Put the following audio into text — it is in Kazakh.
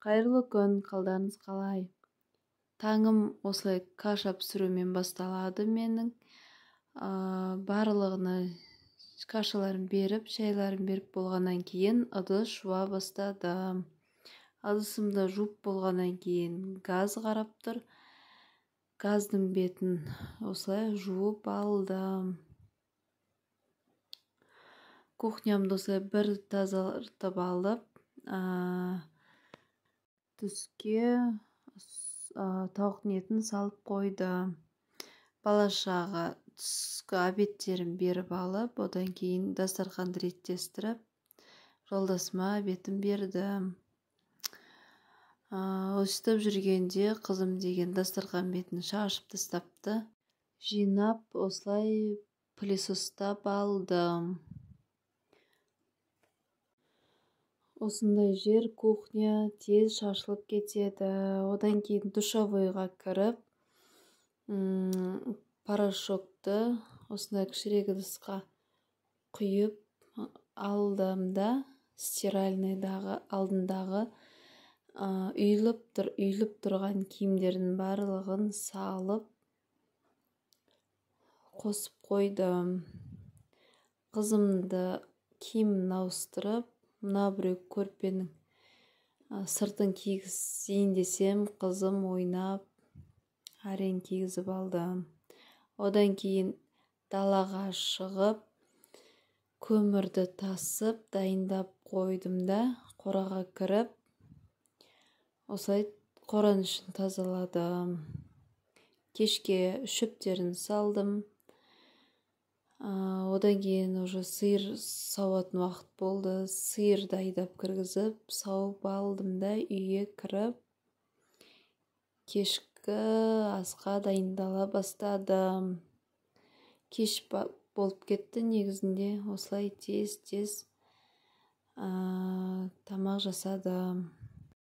Қайырлы күн, қалдарыңыз қалай? Таңым осылай каша пісірумен басталады менің. Барлығына кашаларын беріп, шайларын беріп болғаннан кейін ыдыс жуа бастадым. Ыдысымды жуып болғаннан кейін газ қарап тұр. Газдың бетін осылай жуып алдым. Кухнямды осылай бір тазартып алып, түске тауықтың етін салып қойды. Бала-шаға түскі обедтерін беріп алып, одан кейін дастарханды реттестіріп, жолдасыма обедін берді. Өстіп жүргенде қызым деген дастархан бетін шашып тастапты. Жинап, осылай пылесостап алдым. Осындай жер кухня тез шашылып кетеді. Одан кейін душовойға кіріп, порошокты осындай кішірек ыдысқа құйып алдым да, стиральныйдағы алдындағы үйіліп тұрған киімдердің барлығын салып қосып қойдым. Қызымды киімін ауыстырып, мына біреу көрпенің сыртын кигізейін десем, қызым ойнап әрең кигізіп алдым. Одан кейін далаға шығып, көмірді тасып, дайындап қойдым да, қораға кіріп, осылай қораның ішін тазаладым. Кешке шөптерін салдым. Одан кейін уже сиыр сауатын уақыт болды. Сиырды айдап кіргізіп, сауып алдым да үйге кіріп, кешкі асқа дайындала бастадым. Кеш болып кетті негізінде. Осылай тез тамақ жасадым.